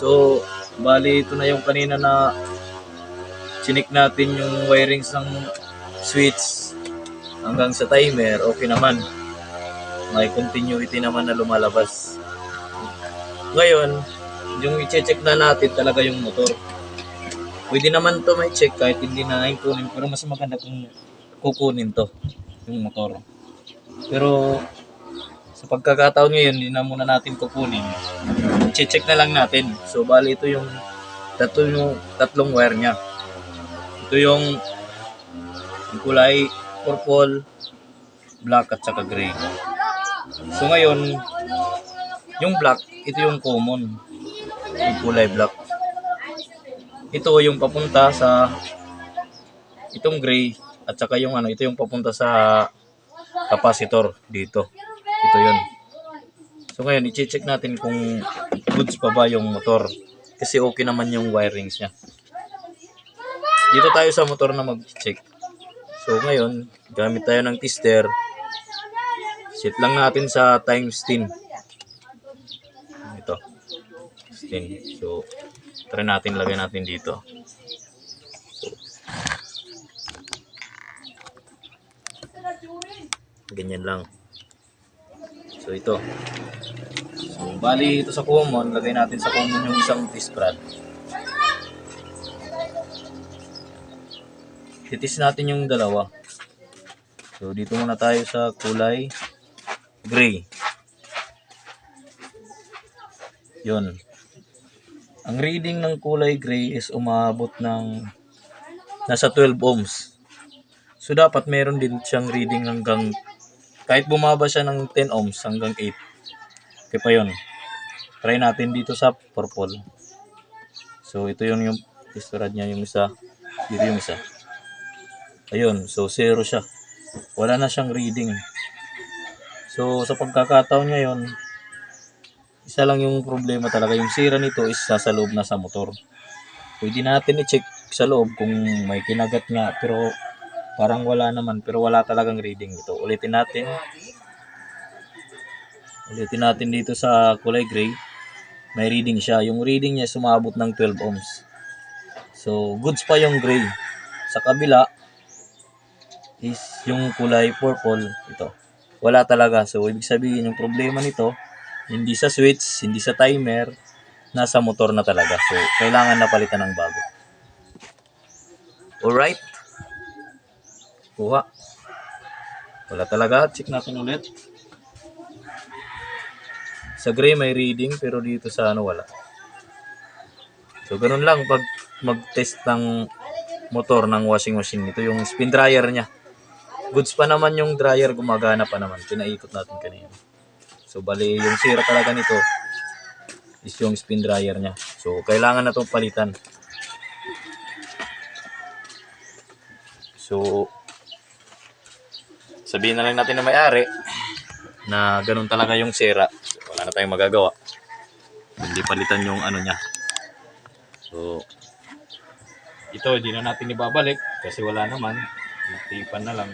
So, bali ito na yung kanina na chinik natin yung wirings ng switch hanggang sa timer. Okay naman. May continuity naman na lumalabas. Ngayon, yung i-check na natin talaga yung motor. Pwede naman to may check kahit hindi na kunin, pero mas maganda kung kukunin to, yung motor. Pero sa pagkakataon ngayon, hindi na muna natin kukunin. I-check na lang natin. So bali ito yung tatlong wire niya. Ito yung kulay purple, black at saka gray. So ngayon, yung black, ito yung common. Yung kulay black. Ito yung papunta sa itong gray at saka yung ito yung papunta sa capacitor dito. Ito yun. So ngayon, i-check natin kung goods pa ba yung motor. Kasi okay naman yung wirings niya. Dito tayo sa motor na mag-check. So ngayon, gamit tayo ng tester. Set lang natin sa times 10. Ito. 10. So, try natin, lagay natin dito. So, ganyan lang. So, ito. So, bali ito sa common. Lagay natin sa common yung isang test rod. Titis natin yung dalawa. So, dito muna tayo sa kulay gray. Yun. Ang reading ng kulay gray is umabot ng nasa 12 ohms. So, dapat meron din siyang reading hanggang, kahit bumaba siya ng 10 ohms hanggang 8. Okay pa yun. Try natin dito sa purple. So, ito yung test rod niya, yung isa. Dito yung isa. Ayun. So, 0 siya. Wala na siyang reading. So, sa pagkakataon ngayon, isa lang yung problema talaga. Yung sira nito is sa loob na sa motor. Pwede natin i-check sa loob kung may kinagat nga. Pero parang wala naman. Pero wala talagang reading ito. Ulitin natin. Ulitin natin dito sa kulay gray. May reading siya. Yung reading niya sumabot ng 12 ohms. So, goods pa yung gray. Sa kabila is yung kulay purple. Ito. Wala talaga. So, ibig sabihin yung problema nito, hindi sa switch, hindi sa timer, nasa motor na talaga. So, kailangan na palitan ng bago. Alright. Kuha. Wala talaga. Check natin ulit. Sa gray may reading, pero dito sa wala. So, ganun lang pag mag-test ng motor ng washing machine. Ito yung spin dryer niya. Goods pa naman yung dryer, gumagana pa naman. Pinaikot natin kanina. So, bali, yung sira talaga nito is yung spin dryer niya. So, kailangan na itong palitan. So, sabihin na lang natin na may-ari na ganun talaga yung sira. So, wala na tayong magagawa. Hindi palitan yung niya. So, ito, hindi na natin ibabalik kasi wala naman. Natipan na lang.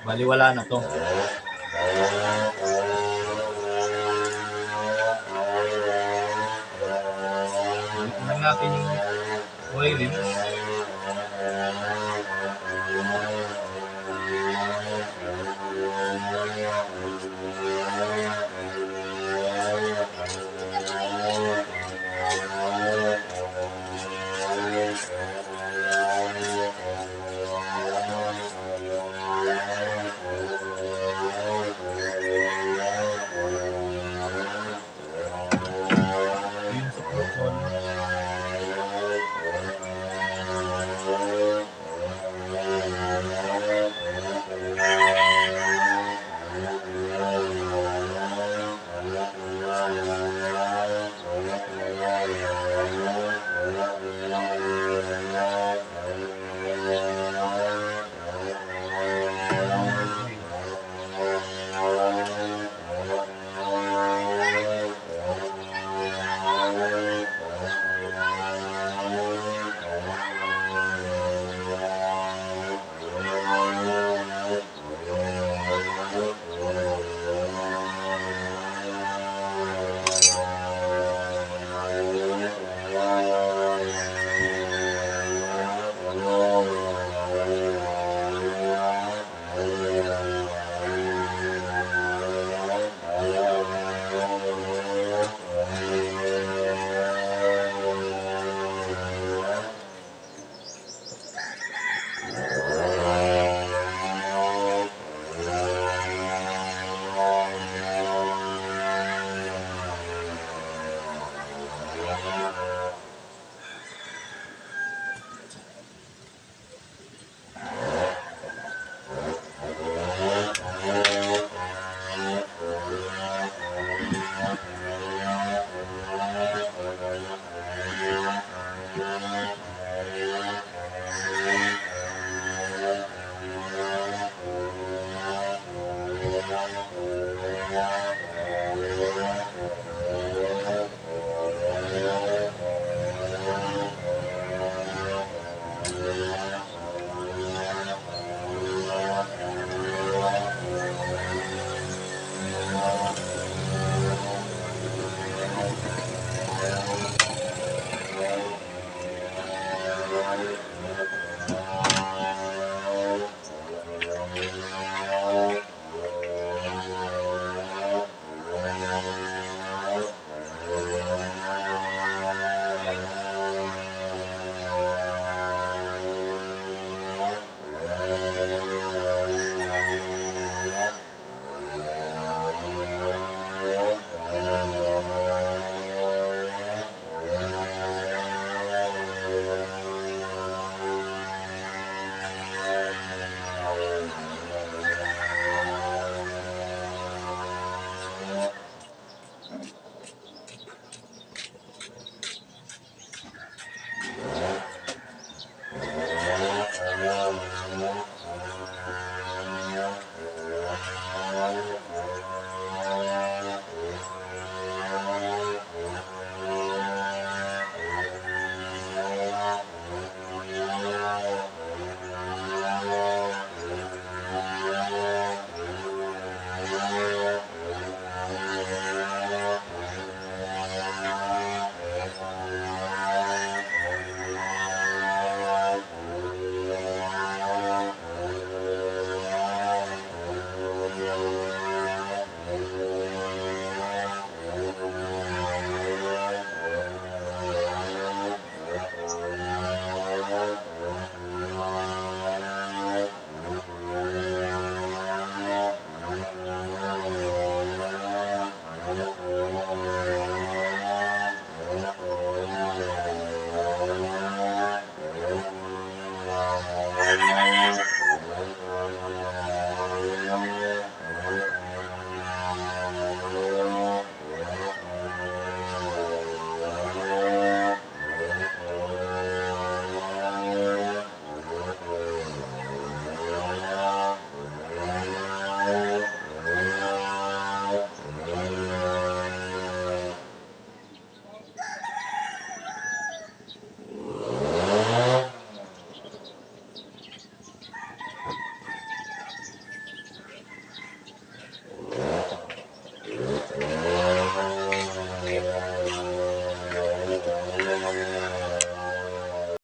Bali, wala na to. Balikan natin yung wirings.